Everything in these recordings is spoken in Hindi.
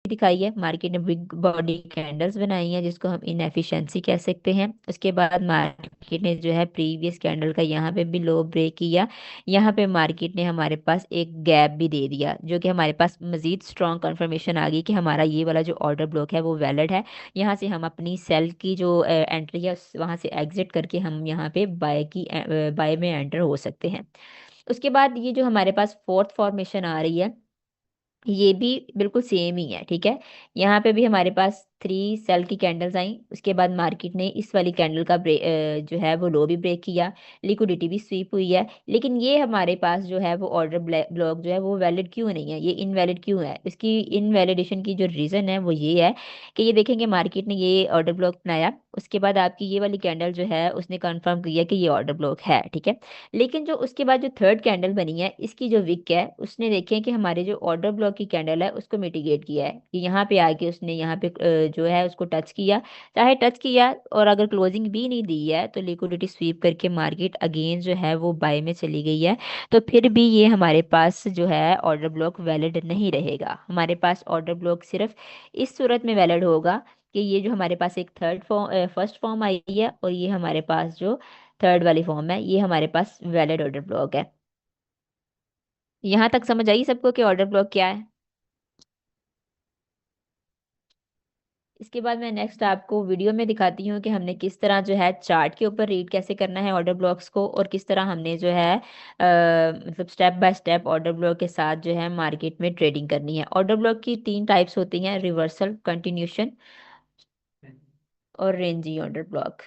दिखाई है, मार्केट ने बिग बॉडी कैंडल्स बनाई हैं जिसको हम इनएफिशिएंसी कह सकते हैं। उसके बाद मार्केट ने जो है प्रीवियस कैंडल का यहाँ पे भी लो ब्रेक किया। यहाँ पे मार्केट ने हमारे पास एक गैप भी दे दिया, जो कि हमारे पास मजीद स्ट्रॉन्ग कंफर्मेशन आ गई कि हमारा ये वाला जो ऑर्डर ब्लॉक है वो वैलिड है। यहाँ से हम अपनी सेल की जो एंट्री है वहाँ से एग्जिट करके हम यहाँ पे बाय में एंटर हो सकते हैं। उसके बाद ये जो हमारे पास फोर्थ फॉर्मेशन आ रही है, ये भी बिल्कुल सेम ही है, ठीक है। यहाँ पे भी हमारे पास 3 सेल की कैंडल्स आई। उसके बाद मार्केट ने इस वाली कैंडल का जो है वो लो भी ब्रेक किया, लिक्विडिटी भी स्वीप हुई है। लेकिन ये हमारे पास जो है वो ऑर्डर ब्लॉक जो है वो वैलिड क्यों नहीं है, ये इनवैलिड क्यों है? इसकी इनवैलिडेशन की जो रीज़न है वो ये है कि ये देखेंगे मार्केट ने ये ऑर्डर ब्लॉक बनाया, उसके बाद आपकी ये वाली कैंडल जो है उसने कंफर्म किया कि ये ऑर्डर ब्लॉक है, ठीक है। लेकिन जो उसके बाद जो थर्ड कैंडल बनी है, इसकी जो विक है उसने देखे कि हमारे जो ऑर्डर ब्लॉक की कैंडल है उसको मिटिगेट किया है कि यहाँ पे आके उसने यहाँ पे जो है उसको टच किया। चाहे टच किया और अगर क्लोजिंग भी नहीं दी है तो लिक्विडिटी स्वीप करके मार्केट अगेन जो है वो बाय में चली गई है। तो फिर भी ये हमारे पास जो है ऑर्डर ब्लॉक वैलिड नहीं रहेगा। हमारे पास ऑर्डर ब्लॉक सिर्फ इस सूरत में वैलिड होगा कि ये जो हमारे पास एक फर्स्ट फॉर्म आई है और ये हमारे पास जो थर्ड वाली फॉर्म है, ये हमारे पास वैलिड ऑर्डर ब्लॉक है। यहाँ तक समझ आई सबको कि ऑर्डर ब्लॉक क्या है? इसके बाद मैं नेक्स्ट आपको वीडियो में दिखाती हूँ कि हमने किस तरह जो है चार्ट के ऊपर रीड कैसे करना है ऑर्डर ब्लॉक्स को, और किस तरह हमने जो है मतलब step by step order block के साथ जो है मार्केट में ट्रेडिंग करनी है। ऑर्डर ब्लॉक की 3 टाइप्स होती हैं, रिवर्सल, कंटिन्यूशन और रेंजी ऑर्डर ब्लॉक।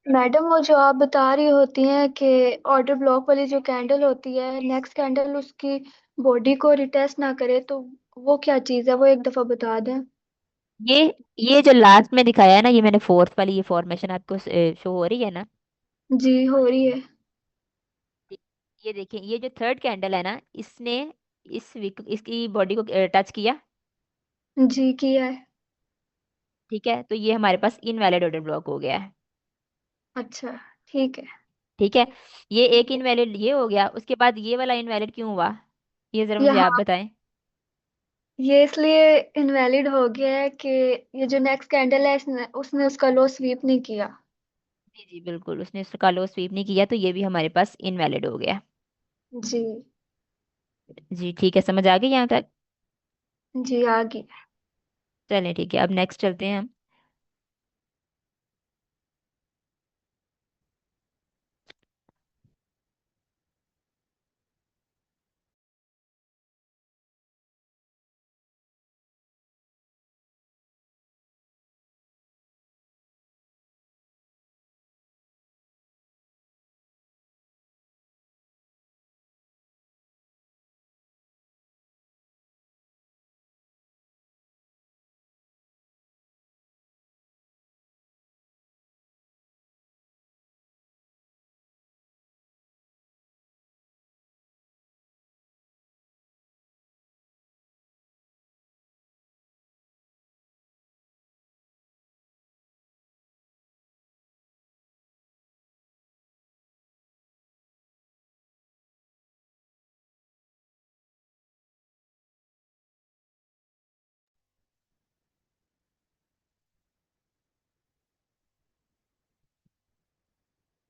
मैडम, वो जो आप बता रही होती हैं कि ऑर्डर ब्लॉक वाली जो कैंडल होती है, नेक्स्ट कैंडल उसकी बॉडी को रिटेस्ट ना करे, तो वो क्या चीज़ है? वो एक दफ़ा बता दें। ये ये जो लास्ट में दिखाया है ना, ये मैंने फोर्थ वाली ये फॉर्मेशन आपको शो हो रही है ना, जी, हो रही है। ये देखिए ये जो थर्ड कैंडल है ना, इसने इस वीक इसकी बॉडी को टच किया, जी, किया है। ठीक है। तो ये हमारे पास इनवैलिड ऑर्डर ब्लॉक हो गया है, अच्छा, ठीक है। ठीक है। ये एक इनवैलिड ये हो गया, उसके बाद ये वाला इनवैलिड क्यों हुआ, ये जरा मुझे आप यहाँ बताएं। ये इसलिए इनवैलिड हो गया है कि ये जो नेक्स्ट कैंडल है, इसने उसने उसका लो स्वीप नहीं किया। जी जी बिल्कुल, उसने इसका लो स्वीप नहीं किया, तो ये भी हमारे पास इनवैलिड हो गया। जी। जी ठीक है, समझ आ गई यहाँ तक? जी, आगे। चलें ठीक है, अब नेक्स्ट चलते हैं हम।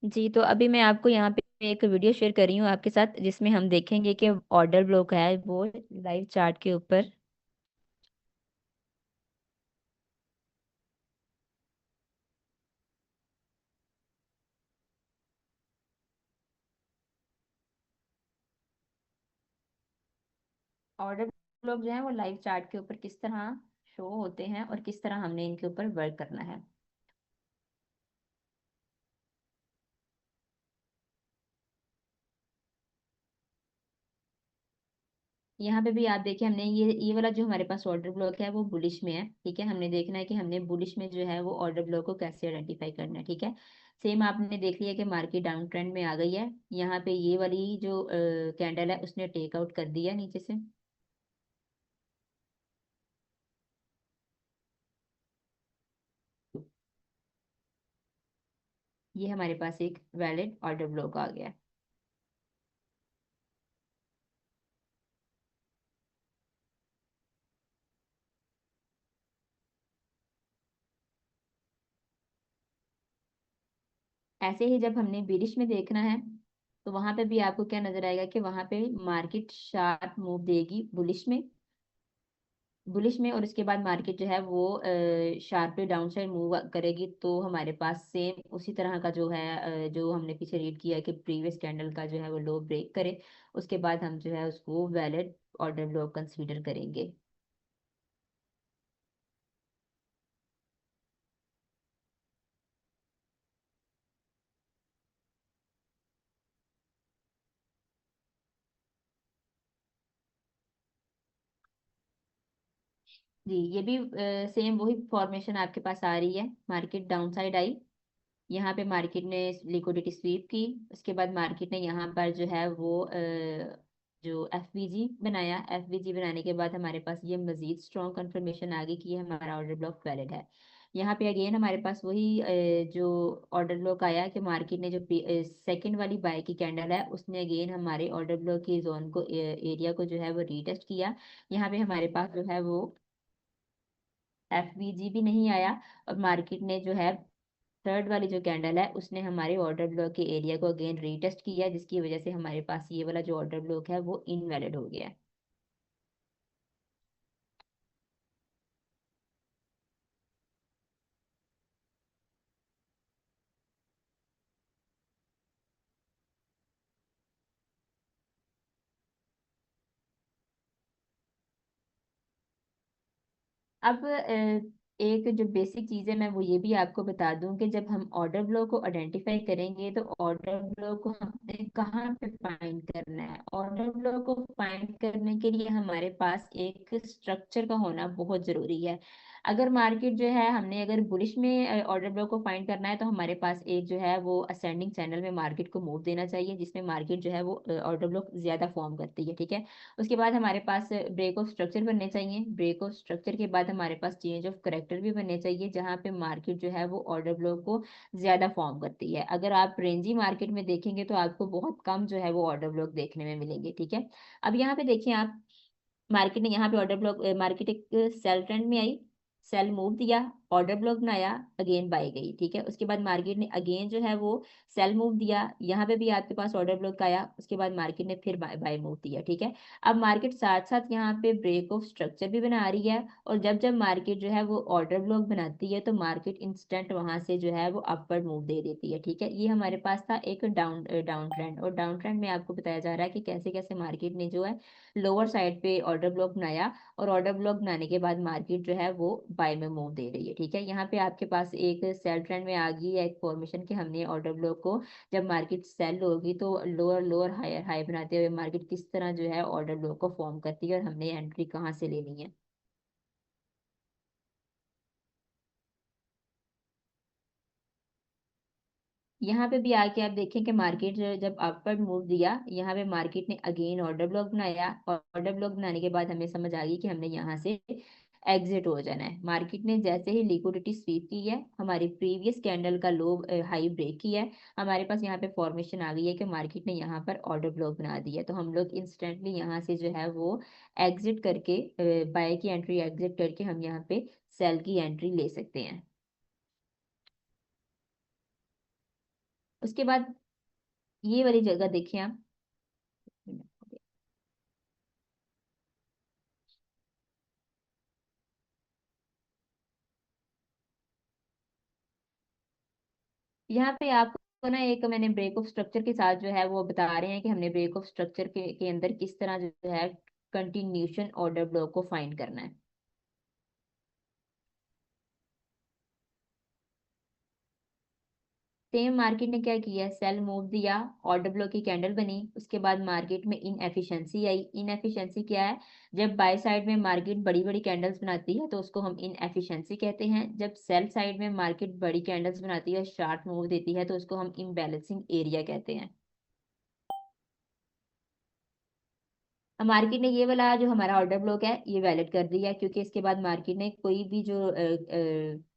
जी तो अभी मैं आपको यहाँ पे एक वीडियो शेयर कर रही हूँ आपके साथ, जिसमें हम देखेंगे कि ऑर्डर ब्लॉक है वो लाइव चार्ट के ऊपर। ऑर्डर ब्लॉक जो है वो लाइव चार्ट के ऊपर किस तरह शो होते हैं और किस तरह हमने इनके ऊपर वर्क करना है। यहाँ पे भी आप देखिए, हमने ये वाला जो हमारे पास ऑर्डर ब्लॉक है वो बुलिश में है, ठीक है। हमने देखना है कि हमने बुलिश में जो है वो ऑर्डर ब्लॉक को कैसे आइडेंटिफाई करना है, ठीक है। सेम आपने देख लिया कि मार्केट डाउन ट्रेंड में आ गई है। यहाँ पे ये वाली जो कैंडल है उसने टेक आउट कर दिया नीचे से। ये हमारे पास एक वैलिड ऑर्डर ब्लॉक आ गया। ऐसे ही जब हमने बिरिश में देखना है, तो वहां पे भी आपको क्या नजर आएगा कि वहां पे मार्केट शार्प मूव देगी बुलिश में, और उसके बाद मार्केट जो है वो शार्पली डाउन साइड मूव करेगी। तो हमारे पास सेम उसी तरह का जो है जो हमने पीछे रीड किया कि प्रीवियस कैंडल का जो है वो लो ब्रेक करे, उसके बाद हम जो है उसको वैलिड ऑर्डर ब्लॉक कंसीडर करेंगे। जी, ये भी सेम वही फॉर्मेशन आपके पास आ रही है। मार्केट डाउन साइड आई, यहाँ पे मार्केट ने लिक्विडिटी स्वीप की, उसके बाद मार्केट ने यहाँ पर जो है वो जो एफवीजी बनाया। एफवीजी बनाने के बाद हमारे पास ये मजीद स्ट्रॉन्ग कंफर्मेशन आ गई कि ये हमारा ऑर्डर ब्लॉक वैलिड है। यहाँ पे अगेन हमारे पास वही जो ऑर्डर ब्लॉक आया कि मार्केट ने जो सेकंड वाली बाय की कैंडल है उसने अगेन हमारे ऑर्डर ब्लॉक की जोन को एरिया को जो है वो रीटेस्ट किया। यहाँ पे हमारे पास जो है वो एफवीजी भी नहीं आया, और मार्केट ने जो है थर्ड वाली जो कैंडल है उसने हमारे ऑर्डर ब्लॉक के एरिया को अगेन रीटेस्ट किया, जिसकी वजह से हमारे पास ये वाला जो ऑर्डर ब्लॉक है वो इनवैलिड हो गया है। अब एक जो बेसिक चीज़ है मैं वो ये भी आपको बता दूं कि जब हम ऑर्डर ब्लॉक को आइडेंटिफाई करेंगे तो ऑर्डर ब्लॉक को हमें कहाँ पे फाइंड करना है। ऑर्डर ब्लॉक को फाइंड करने के लिए हमारे पास एक स्ट्रक्चर का होना बहुत ज़रूरी है। अगर मार्केट जो है हमने अगर बुलिश में ऑर्डर ब्लॉक को फाइंड करना है तो हमारे पास एक जो है वो असेंडिंग चैनल में मार्केट को मूव देना चाहिए, जिसमें मार्केट जो है वो ऑर्डर ब्लॉक ज़्यादा फॉर्म करती है, ठीक है। उसके बाद हमारे पास ब्रेक ऑफ स्ट्रक्चर बनने चाहिए। ब्रेक ऑफ स्ट्रक्चर के बाद हमारे पास चेंज ऑफ करेक्टर भी बनने चाहिए, जहां पे मार्केट जो है वो ऑर्डर ब्लॉक को ज्यादा फॉर्म करती है। अगर आप रेंजी मार्केट में देखेंगे तो आपको बहुत कम जो है वो ऑर्डर ब्लॉक देखने में मिलेंगे, ठीक है। अब यहाँ पे देखिए आप, मार्केट ने यहाँ पे ऑर्डर ब्लॉक, मार्केट एक सेल ट्रेंड में आई, सेल मूव दिया, ऑर्डर ब्लॉक बनाया, अगेन बाय गई, ठीक है। उसके बाद मार्केट ने अगेन जो है वो सेल मूव दिया, यहाँ पे भी आपके पास ऑर्डर ब्लॉक आया, उसके बाद मार्केट ने फिर बाय बाय मूव दिया, ठीक है। अब मार्केट साथ साथ यहाँ पे ब्रेक ऑफ स्ट्रक्चर भी बना रही है, और जब जब मार्केट जो है वो ऑर्डर ब्लॉक बनाती है तो मार्केट इंस्टेंट वहां से जो है वो अपवर्ड मूव दे देती है, ठीक है। ये हमारे पास था एक डाउन डाउन ट्रेंड, और डाउन ट्रेंड में आपको बताया जा रहा है कि कैसे कैसे मार्केट ने जो है लोअर साइड पे ऑर्डर ब्लॉक बनाया, और ऑर्डर ब्लॉक बनाने के बाद मार्केट जो है वो बाय में मूव दे रही है, ठीक है। यहाँ पे आपके पास एक सेल ट्रेंड में आ गई है एक फॉर्मेशन कि हमने ऑर्डर ब्लॉक को, जब मार्केट सेल होगी तो लोअर लोअर हायर हाई बनाते हुए मार्केट किस तरह जो है ऑर्डर ब्लॉक को फॉर्म करती है, और हमने एंट्री कहाँ से लेनी है। यहाँ पे भी आके आप देखें कि मार्केट जब अपवर्ड मूव दिया, यहाँ पे मार्केट ने अगेन ऑर्डर ब्लॉक बनाया, और ऑर्डर ब्लॉक बनाने के बाद हमें समझ आ गई कि हमने यहाँ से एग्जिट हो जाना है। मार्केट ने जैसे ही लिक्विडिटी स्वीप की है, हमारी प्रीवियस कैंडल का लो हाई ब्रेक किया है, हमारे पास यहाँ पे फॉर्मेशन आ गई है कि मार्केट ने यहाँ पर ऑर्डर ब्लॉक बना दिया, तो हम लोग इंस्टेंटली यहाँ से जो है वो एग्जिट करके, बाय की एंट्री एग्जिट करके हम यहाँ पे सेल की एंट्री ले सकते हैं। उसके बाद ये वाली जगह देखिए आप, यहाँ पे आपको ना एक मैंने ब्रेक ऑफ स्ट्रक्चर के साथ जो है वो बता रहे हैं कि हमने ब्रेक ऑफ स्ट्रक्चर के अंदर किस तरह जो है कंटिन्यूशन ऑर्डर ब्लॉक को फाइंड करना है। सेम मार्केट ने क्या किया, सेल मूव दिया, ऑर्डर ब्लॉक की कैंडल बनी, उसके बाद मार्केट में इनएफिशिएंसी आई। इनएफिशिएंसी क्या है, जब बाय साइड में मार्केट बड़ी बड़ी कैंडल्स बनाती है तो उसको हम इनएफिशिएंसी कहते हैं। जब सेल साइड में मार्केट बड़ी कैंडल्स बनाती है, शार्ट मूव देती है, तो उसको हम इम्बैलेंसिंग एरिया कहते हैं। मार्केट ने ये वाला जो हमारा ऑर्डर ब्लॉक है ये वैलिड कर दिया, क्योंकि इसके बाद मार्केट ने कोई भी जो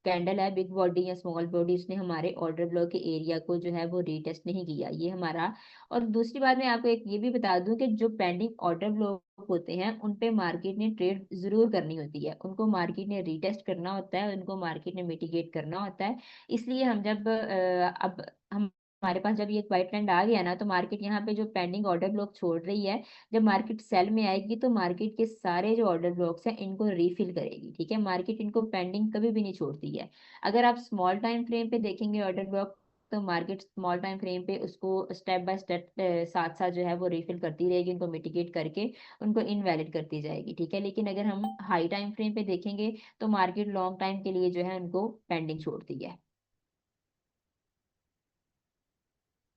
कैंडल है बिग बॉडी या स्मॉल बॉडी, उसने हमारे ऑर्डर ब्लॉक के एरिया को जो है वो रीटेस्ट नहीं किया, ये हमारा। और दूसरी बात मैं आपको एक ये भी बता दूं कि जो पेंडिंग ऑर्डर ब्लॉक होते हैं उन पे मार्केट ने ट्रेड जरूर करनी होती है, उनको मार्केट ने रीटेस्ट करना होता है, उनको मार्केट ने मिटिगेट करना होता है। इसलिए हम जब अब हम हमारे पास जब ये वाइट ट्रेंड आ गया ना, तो मार्केट यहाँ पे जो पेंडिंग ऑर्डर ब्लॉक छोड़ रही है, जब मार्केट सेल में आएगी तो मार्केट के सारे जो ऑर्डर ब्लॉक्स हैं इनको रीफिल करेगी। ठीक है, मार्केट इनको पेंडिंग कभी भी नहीं छोड़ती है। अगर आप स्मॉल टाइम फ्रेम पे देखेंगे ऑर्डर ब्लॉक, तो मार्केट स्मॉल टाइम फ्रेम पे उसको स्टेप बाय स्टेप साथ साथ जो है वो रिफिल करती रहेगी, उनको मिटिगेट करके उनको इनवैलिड करती जाएगी। ठीक है, लेकिन अगर हम हाई टाइम फ्रेम पे देखेंगे तो मार्केट लॉन्ग टाइम के लिए जो है उनको पेंडिंग छोड़ती है।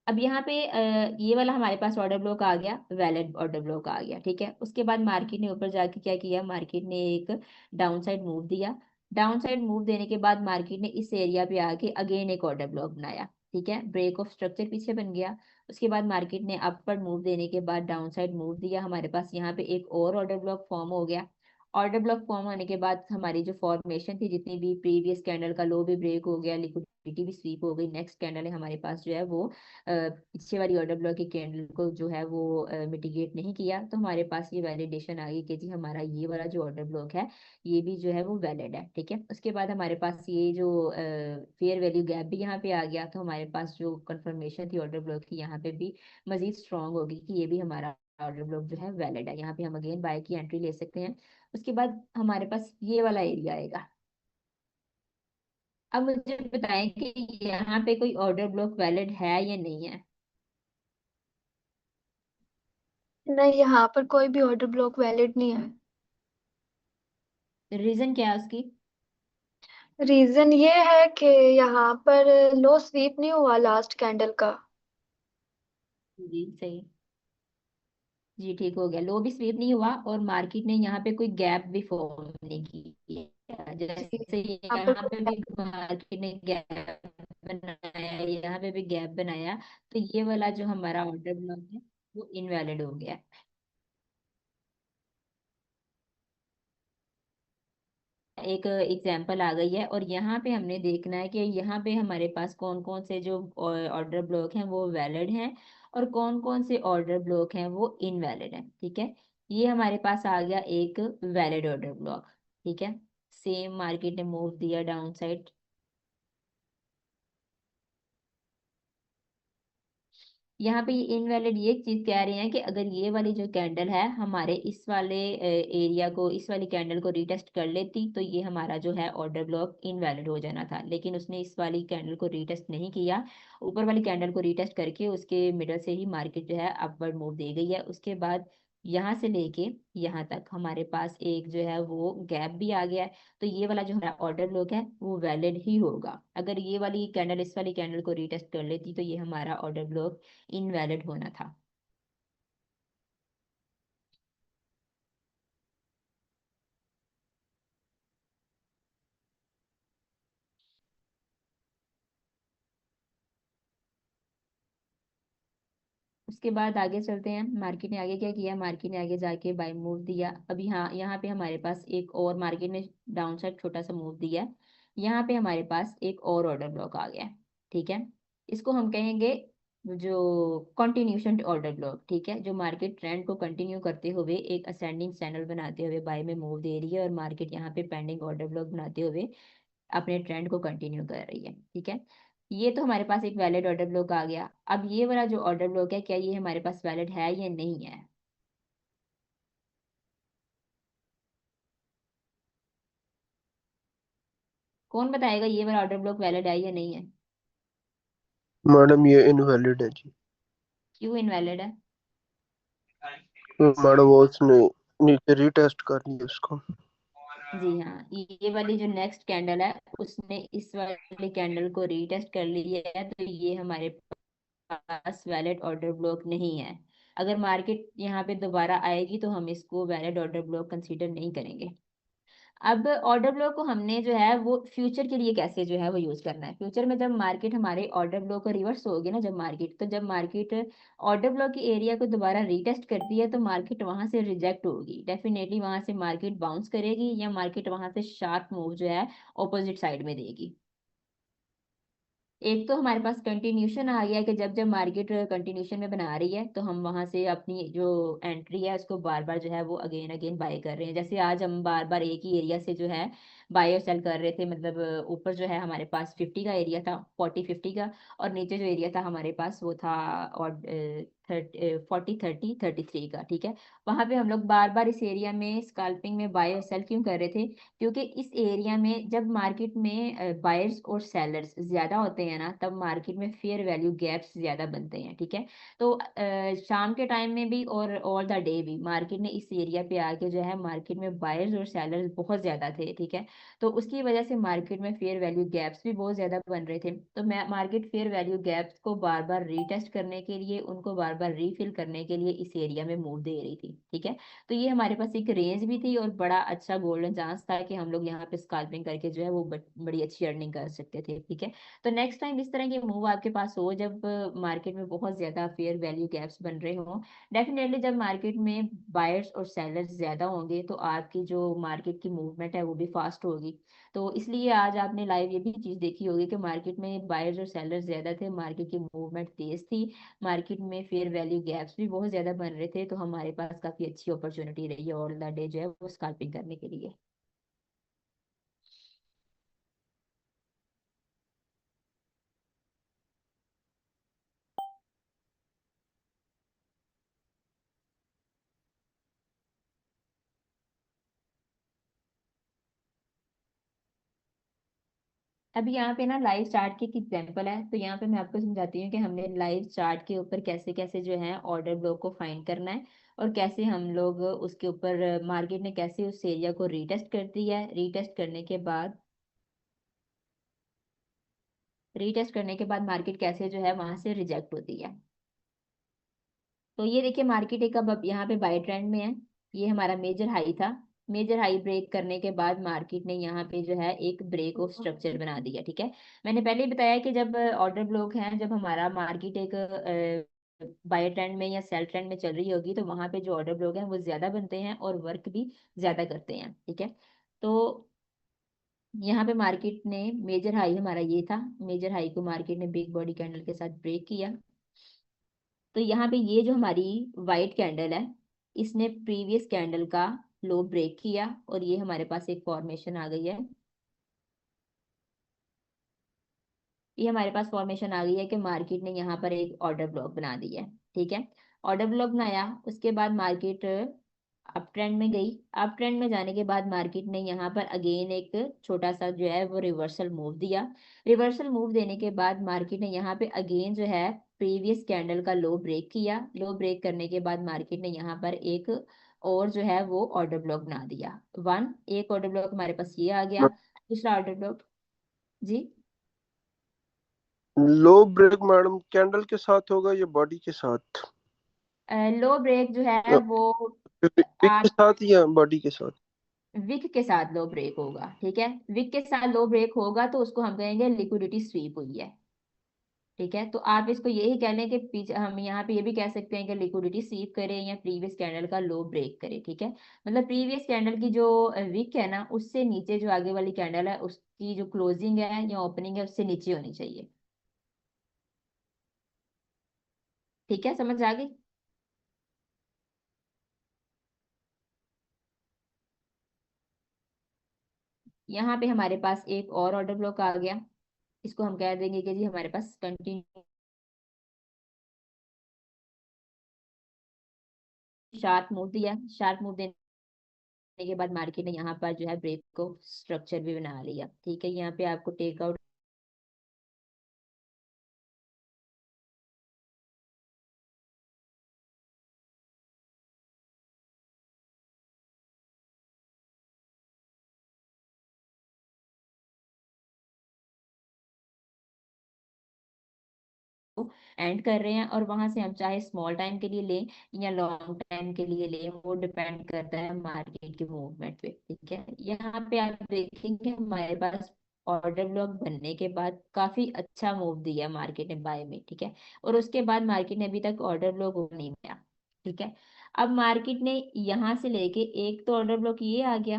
अब यहाँ पे ये वाला हमारे पास ऑर्डर ब्लॉक आ गया, वैलिड ऑर्डर ब्लॉक आ गया। ठीक है, उसके बाद मार्केट ने ऊपर जाके क्या किया, मार्केट ने एक डाउन साइड मूव दिया। डाउन साइड मूव देने के बाद मार्केट ने इस एरिया पे आके अगेन एक ऑर्डर ब्लॉक बनाया। ठीक है, ब्रेक ऑफ स्ट्रक्चर पीछे बन गया। उसके बाद मार्केट ने अपवर्ड मूव देने के बाद डाउन साइड मूव दिया, हमारे पास यहाँ पे एक और ऑर्डर ब्लॉक फॉर्म हो गया। ऑर्डर ब्लॉक फॉर्म होने के बाद हमारी जो फॉर्मेशन थी, जितनी भी प्रीवियस कैंडल का लो भी ब्रेक हो गया, लिक्विडिटी भी स्वीप हो गई। नेक्स्ट कैंडल है हमारे पास जो है वो पीछे वाली ऑर्डर ब्लॉक की कैंडल को जो है वो मिटिगेट नहीं किया, तो हमारे पास ये वैलिडेशन आ गई कि जी हमारा ये वाला जो ऑर्डर ब्लॉक है ये भी जो है वो वैलिड है। ठीक है, उसके बाद हमारे पास ये जो फेयर वैल्यू गैप भी यहाँ पे आ गया, तो हमारे पास जो कंफर्मेशन थी ऑर्डर ब्लॉक की यहाँ पे भी मजीद स्ट्रांग होगी कि ये भी हमारा ऑर्डर ब्लॉक जो है वैलिड है। यहाँ पे हम अगेन बाय की एंट्री ले सकते हैं। उसके बाद हमारे पास ये वाला एरिया आएगा। अब मुझे बताएं कि यहाँ पे कोई ऑर्डर ब्लॉक वैलिड है या नहीं है। नहीं, यहाँ पर कोई भी ऑर्डर ब्लॉक वैलिड नहीं है। रीजन क्या है उसकी? रीजन ये है कि यहाँ पर लो स्वीप नहीं हुआ लास्ट कैंडल का। जी सही। जी ठीक हो गया, लो भी स्वीप नहीं हुआ और मार्केट ने यहाँ पे कोई गैप भी फॉर्म नहीं किया। जी, जैसे यहाँ पर यहाँ पे भी मार्केट ने गैप बनाया, यहाँ पे भी गैप बनाया, तो ये वाला जो हमारा ऑर्डर ब्लॉक है वो इनवैलिड हो गया। एक एग्जाम्पल आ गई है, और यहाँ पे हमने देखना है कि यहाँ पे हमारे पास कौन कौन से जो ऑर्डर ब्लॉक हैं वो वैलिड हैं और कौन कौन से ऑर्डर ब्लॉक हैं वो इनवैलिड हैं। ठीक है, ये हमारे पास आ गया एक वैलिड ऑर्डर ब्लॉक। ठीक है, सेम मार्केट ने मूव दिया डाउन साइड। यहाँ पे ये इनवैलिड ये चीज कह रहे हैं कि अगर ये वाली जो कैंडल है हमारे इस वाले एरिया को, इस वाली कैंडल को रिटेस्ट कर लेती, तो ये हमारा जो है ऑर्डर ब्लॉक इनवैलिड हो जाना था, लेकिन उसने इस वाली कैंडल को रिटेस्ट नहीं किया। ऊपर वाली कैंडल को रिटेस्ट करके उसके मिडल से ही मार्केट जो है अपवर्ड मूव दे गई है। उसके बाद यहाँ से लेके यहाँ तक हमारे पास एक जो है वो गैप भी आ गया है, तो ये वाला जो हमारा ऑर्डर ब्लॉक है वो वैलिड ही होगा। अगर ये वाली कैंडल इस वाली कैंडल को रिटेस्ट कर लेती तो ये हमारा ऑर्डर ब्लॉक इनवैलिड होना था। उसके बाद आगे चलते हैं, मार्केट ने आगे क्या किया, मार्केट ने आगे जाके बाय मूव दिया। अभी हाँ, यहाँ पे हमारे पास एक और मार्केट ने डाउन साइड छोटा सा मूव दिया है। यहाँ पे हमारे पास एक और ऑर्डर ब्लॉक आ गया है। ठीक है, इसको हम कहेंगे जो कंटिन्यूशन ऑर्डर ब्लॉक। ठीक है, जो मार्केट ट्रेंड को कंटिन्यू करते हुए एक असेंडिंग चैनल बनाते हुए बाय में मूव दे रही है, और मार्केट यहाँ पे पेंडिंग ऑर्डर ब्लॉक बनाते हुए अपने ट्रेंड को कंटिन्यू कर रही है। ठीक है, ये तो हमारे पास एक वैलिड ऑर्डर ब्लॉक आ गया। अब ये वाला जो ऑर्डर ब्लॉक है, क्या ये हमारे पास वैलिड है या नहीं है? कौन बताएगा ये वाला ऑर्डर ब्लॉक वैलिड है या नहीं है? मैडम ये इनवैलिड है जी। क्यों इनवैलिड है? तो मैडम वो उसने नीचे रीटेस्ट कर लिया उसको। जी हाँ, ये वाली जो नेक्स्ट कैंडल है उसने इस वाली कैंडल को रीटेस्ट कर लिया है, तो ये हमारे पास वैलिड ऑर्डर ब्लॉक नहीं है। अगर मार्केट यहाँ पे दोबारा आएगी तो हम इसको वैलिड ऑर्डर ब्लॉक कंसीडर नहीं करेंगे। अब ऑर्डर ब्लॉक को हमने जो है वो फ्यूचर के लिए कैसे जो है वो यूज करना है। फ्यूचर में जब मार्केट हमारे ऑर्डर ब्लॉक को रिवर्स होगी ना, जब मार्केट, तो जब मार्केट ऑर्डर ब्लॉक की एरिया को दोबारा रीटेस्ट करती है तो मार्केट वहां से रिजेक्ट होगी, डेफिनेटली वहां से मार्केट बाउंस करेगी या मार्केट वहां से शार्प मूव जो है ऑपोजिट साइड में देगी। एक तो हमारे पास कंटिन्यूशन आ गया कि जब जब मार्केट कंटिन्यूशन में बना रही है तो हम वहां से अपनी जो एंट्री है उसको बार बार जो है वो अगेन अगेन बाय कर रहे हैं। जैसे आज हम बार बार एक ही एरिया से जो है बाय और सेल कर रहे थे, मतलब ऊपर जो है हमारे पास 50 का एरिया था, 40-50 का, और नीचे जो एरिया था हमारे पास वो था और 40-30-33 का, ठीक है। वहां पे हम लोग बार बार इस एरिया में स्कैल्पिंग में बाय और सेल क्यों कर रहे थे? क्योंकि इस एरिया में जब मार्केट में बायर्स और सेलर्स ज्यादा होते हैं ना, तब मार्केट में फेयर वैल्यू गैप्स ज्यादा बनते हैं, ठीक है। तो शाम के टाइम में भी और ऑल द डे भी मार्केट ने इस एरिया पे आके जो है मार्केट में बायर्स और सेलर्स बहुत ज्यादा थे, ठीक है। तो उसकी वजह से मार्केट में फेयर वैल्यू गैप्स भी बहुत ज्यादा बन रहे थे। तो मैं मार्केट फेयर वैल्यू गैप्स को बार बार रीटेस्ट करने के लिए, उनको बार बार रीफिल करने के लिए इस एरिया में मूव दे रही थी, ठीक है। तो ये हमारे पास एक रेंज भी थी और बड़ा अच्छा गोल्डन चांस था कि हम लोग यहाँ पे स्कैल्पिंग करके जो है वो बड़ी अच्छी अर्निंग कर सकते थे, ठीक है। तो नेक्स्ट टाइम इस तरह की मूव आपके पास हो, जब मार्केट में बहुत ज्यादा फेयर वैल्यू गैप्स बन रहे हो, डेफिनेटली जब मार्केट में बायर्स और सेलर्स ज्यादा होंगे तो आपकी जो मार्केट की मूवमेंट है वो भी फास्ट होगी। तो इसलिए आज आपने लाइव ये भी चीज देखी होगी कि मार्केट में बायर्स और सेलर्स ज्यादा थे, मार्केट की मूवमेंट तेज थी, मार्केट में फेयर वैल्यू गैप्स भी बहुत ज्यादा बन रहे थे, तो हमारे पास काफी अच्छी अपॉर्चुनिटी रही है ऑल द डे जो है वो स्कैल्पिंग करने के लिए। अभी यहाँ पे ना लाइव चार्ट की एक एग्जांपल है, तो यहाँ पे मैं आपको समझाती हूँ कि हमने लाइव चार्ट के ऊपर कैसे कैसे जो है ऑर्डर ब्लॉक को फाइंड करना है, और कैसे हम लोग उसके ऊपर मार्केट ने कैसे उस एरिया को रीटेस्ट कर दिया है, रीटेस्ट करने के बाद मार्केट कैसे जो है वहां से रिजेक्ट होती है। तो ये देखिए मार्केट एक अब यहाँ पे बाय ट्रेंड में है, ये हमारा मेजर हाई था, मेजर हाई ब्रेक करने के बाद मार्केट ने यहाँ पे जो है एक ब्रेक ऑफ स्ट्रक्चर बना दिया, ठीक है। मैंने पहले ही बताया कि जब ऑर्डर ब्लॉक है, जब हमारा मार्केट एक बाय ट्रेंड में या सेल ट्रेंड में चल रही होगी, तो वहां पे जो ऑर्डर ब्लॉक है वो ज्यादा बनते हैं और वर्क भी ज्यादा करते हैं, ठीक है। तो यहाँ पे मार्केट ने मेजर हाई हमारा ये था, मेजर हाई को मार्केट ने बिग बॉडी कैंडल के साथ ब्रेक किया। तो यहाँ पे ये जो हमारी वाइट कैंडल है, इसने प्रीवियस कैंडल का लो ब्रेक किया और ये हमारे पास एक फॉर्मेशन आ गई है, ये हमारे पास फॉर्मेशन आ गई है कि मार्केट ने यहाँ पर एक ऑर्डर ब्लॉक बना दिया है, ठीक है। ऑर्डर ब्लॉक बनाया, उसके बाद मार्केट अप ट्रेंड में गई, अप ट्रेंड में जाने के बाद मार्केट ने यहाँ पर अगेन एक छोटा सा जो है वो रिवर्सल मूव दिया। रिवर्सल मूव देने के बाद मार्केट ने यहाँ पे अगेन जो है प्रीवियस कैंडल का लो ब्रेक किया, लो ब्रेक करने के बाद मार्केट ने यहाँ पर एक और जो है वो ऑर्डर ब्लॉक बना दिया। एक ऑर्डर ब्लॉक हमारे पास ये आ गया, दूसरा ऑर्डर ब्लॉक। जी। लो ब्रेक मैडम कैंडल के साथ होगा या बॉडी के साथ? लो ब्रेक जो है वो विक के आप साथ या बॉडी के साथ? विक के साथ लो ब्रेक होगा, ठीक है। विक के साथ लो ब्रेक होगा तो उसको हम कहेंगे लिक्विडिटी स्वीप हुई है, ठीक है। तो आप इसको यही कह लें कि पीछे हम यहाँ पे ये भी कह सकते हैं कि लिक्विडिटी स्वीप करे या प्रीवियस कैंडल का लो ब्रेक करे, ठीक है। मतलब प्रीवियस कैंडल की जो विक है ना, उससे नीचे जो आगे वाली कैंडल है उसकी जो क्लोजिंग है या ओपनिंग है उससे नीचे होनी चाहिए, ठीक है, समझ आ गई। यहाँ पे हमारे पास एक और ऑर्डर ब्लॉक आ गया, इसको हम कह देंगे कि जी हमारे पास कंटिन्यू शार्प मूव दिया, शार्प मूव देने के बाद मार्केट ने यहाँ पर जो है ब्रेक को स्ट्रक्चर भी बना लिया, ठीक है। यहाँ पे आपको टेकआउट एंड कर रहे हैं, और वहां से हम चाहे स्मॉल टाइम के लिए लें या लॉन्ग टाइम के लिए लें, वो डिपेंड करता है मार्केट के मूवमेंट पे। ठीक है, यहाँ पे आप देखेंगे हमारे पास ऑर्डर ब्लॉक बनने के बाद काफी अच्छा मूव दिया मार्केट ने बाय में। ठीक है, और उसके बाद मार्केट ने अभी तक ऑर्डर ब्लॉक नहीं दिया। ठीक है, अब मार्केट ने यहाँ से लेके एक तो ऑर्डर ब्लॉक ये आ गया,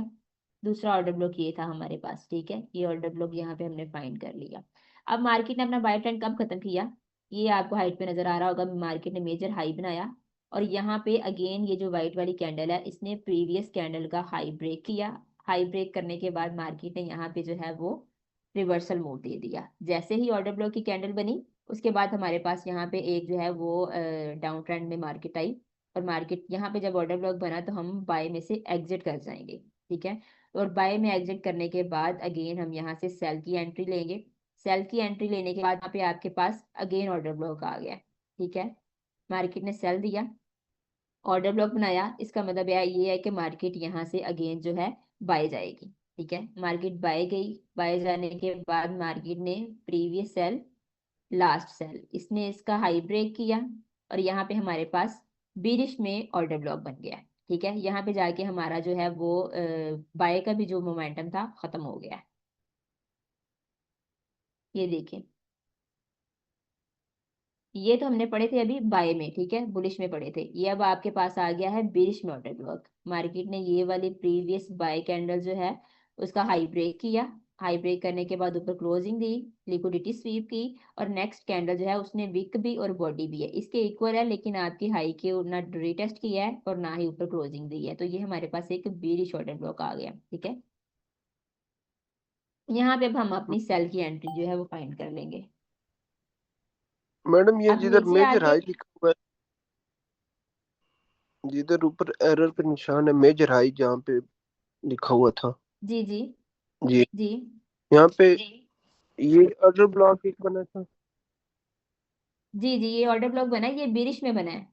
दूसरा ऑर्डर ब्लॉक ये था हमारे पास। ठीक है, ये ऑर्डर ब्लॉक यहाँ पे हमने फाइंड कर लिया। अब मार्केट ने अपना बाय ट्रेंड कब खत्म किया, ये आपको हाइट पे नजर आ रहा होगा, मार्केट ने मेजर हाई बनाया, और यहाँ पे अगेन ये जो व्हाइट वाली कैंडल है इसने प्रीवियस कैंडल का हाई ब्रेक किया। हाई ब्रेक करने के बाद मार्केट ने यहाँ पे जो है वो रिवर्सल मूव दे दिया। जैसे ही ऑर्डर ब्लॉक की कैंडल बनी, उसके बाद हमारे पास यहाँ पे एक जो है वो डाउन ट्रेंड में मार्केट आई, और मार्केट यहाँ पे जब ऑर्डर ब्लॉक बना तो हम बाय में से एग्जिट कर जाएंगे। ठीक है, और बाय में एग्जिट करने के बाद अगेन हम यहाँ से सेल की एंट्री लेंगे। सेल की एंट्री लेने के बाद यहाँ पे आपके पास अगेन ऑर्डर ब्लॉक आ गया। ठीक है, मार्केट ने सेल दिया, ऑर्डर ब्लॉक बनाया, इसका मतलब ये है कि मार्केट यहाँ से अगेन जो है बाय जाएगी। ठीक है, मार्केट बाय गई, बाय जाने के बाद मार्केट ने प्रीवियस सेल, लास्ट सेल, इसने इसका हाई ब्रेक किया, और यहाँ पे हमारे पास बीरिश में ऑर्डर ब्लॉक बन गया। ठीक है, यहाँ पे जाके हमारा जो है वो बाय का भी जो मोमेंटम था खत्म हो गया। ये देखिए, ये तो हमने पढ़े थे अभी बाय में, ठीक है, बुलिश में पढ़े थे। ये अब आपके पास आ गया है बेरिश में ऑर्डर ब्लॉक। मार्केट ने ये वाली प्रीवियस बाय कैंडल जो है उसका हाई ब्रेक किया, हाई ब्रेक करने के बाद ऊपर क्लोजिंग दी, लिक्विडिटी स्वीप की, और नेक्स्ट कैंडल जो है उसने विक भी और बॉडी भी है, इसके इक्वल है, लेकिन आपकी हाई के ना रीटेस्ट किया है और ना ही ऊपर क्लोजिंग दी है, तो ये हमारे पास एक बेरिश ऑर्डर ब्लॉक आ गया। ठीक है, यहाँ पे अब हम अपनी सेल की एंट्री जो है वो फाइंड कर लेंगे। मैडम ये अब जिधर नीचे मेजर आके, हाई लिखा हुआ है, जिधर ऊपर एरर पे निशान है मेजर हाई जहाँ पे लिखा हुआ था, जी जी जी जी यहाँ पे ये ऑर्डर ब्लॉक एक बना था। जी जी, ये ऑर्डर ब्लॉक बना है, ये बेरिश में बना है,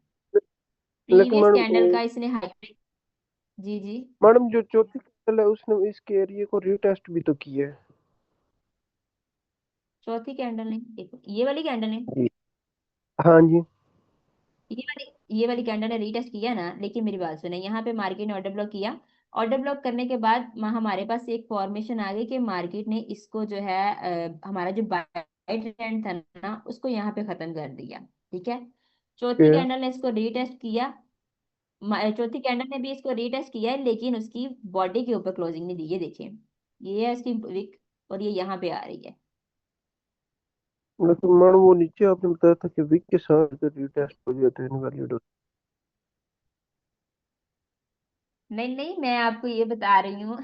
लेकिन प्रीवियस कैंडल का इसने हाई। जी जी, मैडम जो चौथी कैंडल है उसने इसके एरिया को रीटेस्ट भी तो किया है। चौथी कैंडल ने, देखो ये वाली कैंडल ने, जी हाँ जी। ये वाली कैंडल ने रीटेस्ट किया ना, लेकिन मेरी बात सुने, यहाँ पे मार्केट ने ऑर्डर ब्लॉक किया। ऑर्डर ब्लॉक करने के बाद हमारे पास एक फॉर्मेशन आ गई कि मार्केट ने इसको जो है हमारा जो बाय ट्रेंड था ना उसको यहाँ पे खत्म कर दिया। ठीक है, चौथी क्या कैंडल ने इसको रीटेस्ट किया, चौथी कैंडल ने भी इसको रीटेस्ट किया है, लेकिन उसकी बॉडी के ऊपर क्लोजिंग नहीं दी। ये देखिए, ये है इसकी विक, और ये यहाँ पे आ रही है। लेकिन मैडम वो नीचे आपने बताया था कि वीक के साथ रीटेस्ट हो जाते हैं इनवैलिड। नहीं नहीं, मैं आपको ये बता रही हूँ,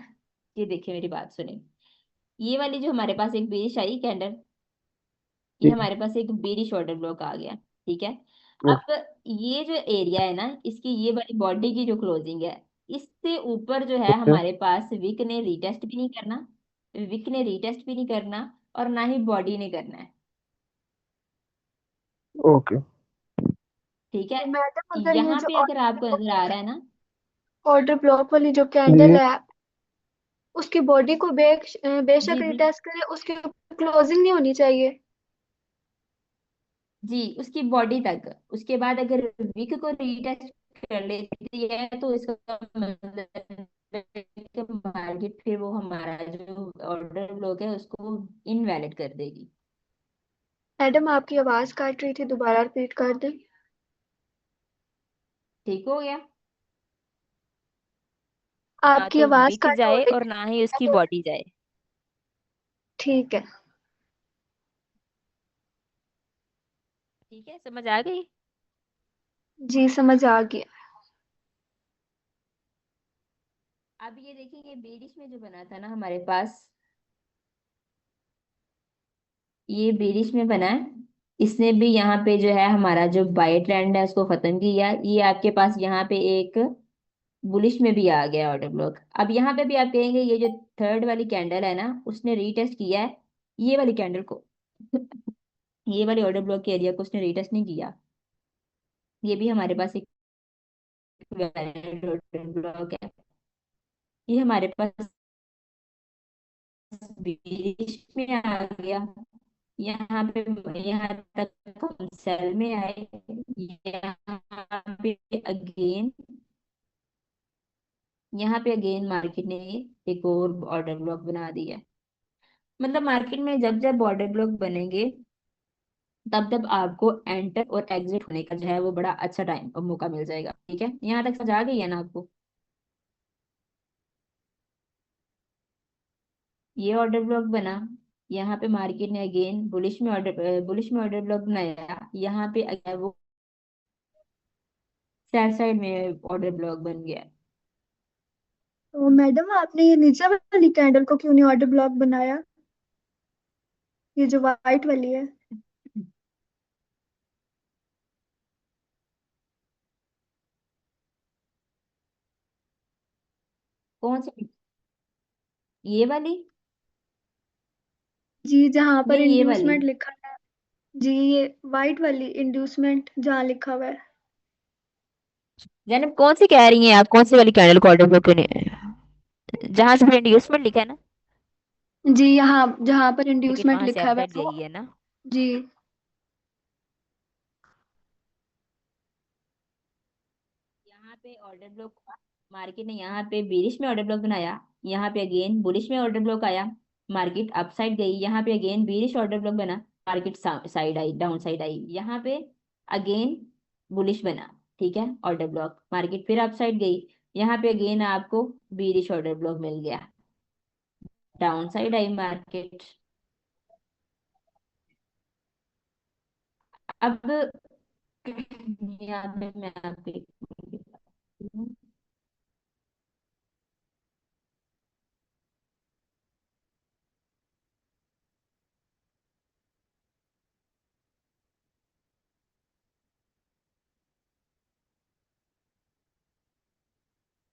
ये देखिए मेरी बात सुने, ये वाली जो हमारे पास एक बेरिश आई कैंडल, ये जी हमारे पास एक बेरिश ऑर्डर ब्लॉक आ गया। ठीक है, अब ये जो एरिया है ना, इसकी ये वाली बॉडी की जो क्लोजिंग है, इससे ऊपर जो है ओके हमारे पास विक ने रीटेस्ट भी नहीं करना, विक ने रीटेस्ट भी नहीं करना, और ना ही बॉडी ने करना है। ओके। ठीक है, तो मैडम अगर ये यहाँ जो पे अगर आपको नजर आ रहा है ना, ऑर्डर ब्लॉक वाली जो कैंडल जी है उसकी बॉडी को बेशक जी जी रिटेस्ट करे, उसकी क्लोजिंग नहीं होनी चाहिए। जी, उसकी बॉडी तक, उसके बाद अगर विक को रीटेस्ट कर लेती है तो इसका मतलब मार्केट फिर वो हमारा जो ऑर्डर ब्लॉक है उसको इनवैलिड कर देगी। मैडम आपकी आवाज काट रही थी, दोबारा रिपीट कर दें। ठीक हो गया, ना आपकी तो आवाज विक कट हो जाए रही और थी। ना ही उसकी बॉडी जाए। ठीक है। ठीक है, समझ आ गई। जी समझ आ गया। अब ये देखिए, ये बेरिश में जो बना था ना हमारे पास, ये बेरिश में बना है, इसने भी यहाँ पे जो है हमारा जो बाय ट्रेंड है उसको खत्म किया। ये आपके पास यहाँ पे एक बुलिश में भी आ गया ऑर्डर ब्लॉक। अब यहाँ पे भी आप कहेंगे ये जो थर्ड वाली कैंडल है ना उसने रीटेस्ट किया है ये वाली कैंडल को, ये वाली ऑर्डर ब्लॉक के एरिया को उसने रीटेस्ट नहीं किया। ये भी हमारे पास एक वैलिड ऑर्डर ब्लॉक है, ये हमारे पास बीच में आ गया। यहाँ पे, यहाँ तक हम सेल में आए। यहाँ पे अगेन यहाँ पे अगेन मार्केट ने एक और ऑर्डर ब्लॉक बना दिया। मतलब मार्केट में जब जब ऑर्डर ब्लॉक बनेंगे, तब तब आपको एंटर और एग्जिट होने का जो है वो बड़ा अच्छा टाइम और मौका मिल जाएगा। ठीक है, यहाँ तक समझ आ गई है ना आपको? ये ऑर्डर ब्लॉक बना, यहाँ पे मार्केट ने अगेन बुलिश में ऑर्डर ब्लॉक बनाया, यहाँ पे अगर वो सेल साइड में ऑर्डर ब्लॉक बन गया। तो मैडम आपने ये नीचे वाली कैंडल को क्यों नहीं ऑर्डर ब्लॉक बनाया, ये जो वाइट वाली है? कौन सी? ये वाली? जी जहाँ पर ये वाली? इंड्यूसमेंट लिखा है। जी ये वाइट वाली इंड्यूसमेंट जहाँ लिखा हुआ है। जैनब कौन सी कह रही हैं आप? कौन सी वाली कैंडल को ऑर्डर ब्लॉक जहां से इंड्यूसमेंट लिखा है ना? जी यहाँ जहाँ पर मार्केट इंड्यूसमेंट वहां से लिखा हुआ है अपसाइड वो। गई है ना? जी। यहाँ पे ऑर्डर ब्लॉक, मार्केट ने यहाँ पे बेरिश में ऑर्डर ब्लॉक बनाया, यहाँ पे अगेन बुलिश में ऑर्डर ब्लॉक आया, मार्केट अप साइड गई, यहाँ पे अगेन बेरिश ऑर्डर ब्लॉक बना, market side I, down side I, यहाँ पे अगेन बुलिश बना। ठीक है, ऑर्डर ब्लॉक, मार्केट फिर अप साइड गई, यहाँ पे अगेन आपको बेरिश ऑर्डर ब्लॉक मिल गया, डाउन साइड आई मार्केट। अब यहाँ पे मैं आपको एक point बताती हूँ।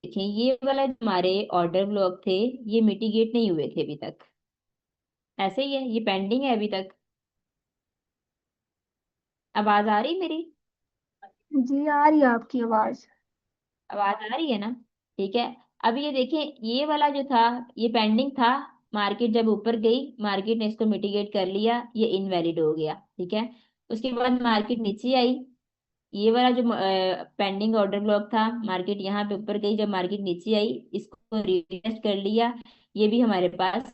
देखिए, ये वाला जो हमारे ऑर्डर ब्लॉक थे, ये मिटिगेट नहीं हुए थे अभी तक, ऐसे ही है, ये पेंडिंग है अभी तक। आवाज आ रही मेरी? जी आ रही है आपकी आवाज। आवाज आ रही है ना? ठीक है। अब ये देखें, ये वाला जो था, ये पेंडिंग था, मार्केट जब ऊपर गई, मार्केट ने इसको मिटिगेट कर लिया, ये इनवैलिड हो गया। ठीक है, उसके बाद मार्केट नीचे आई, ये वाला जो पेंडिंग ऑर्डर ब्लॉक था, मार्केट यहाँ पे ऊपर गई, जब मार्केट नीचे आई, इसको रिटेस्ट कर लिया, ये भी हमारे पास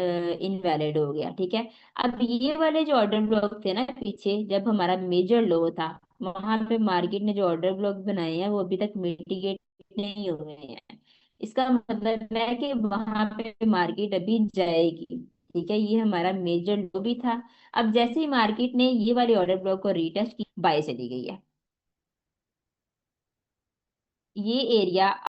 इनवैलिड हो गया। ठीक है, अब ये वाले जो ऑर्डर ब्लॉक थे ना पीछे, जब हमारा मेजर लो था, वहां पे मार्केट ने जो ऑर्डर ब्लॉक बनाए हैं वो अभी तक मिटिगेट नहीं हुए हैं। इसका मतलब है कि वहां पे मार्केट अभी जाएगी। ठीक है, ये हमारा मेजर लो भी था। अब जैसे ही मार्केट ने ये वाले ऑर्डर ब्लॉक को रीटेस्ट की, बाय चली गई है। ये एरिया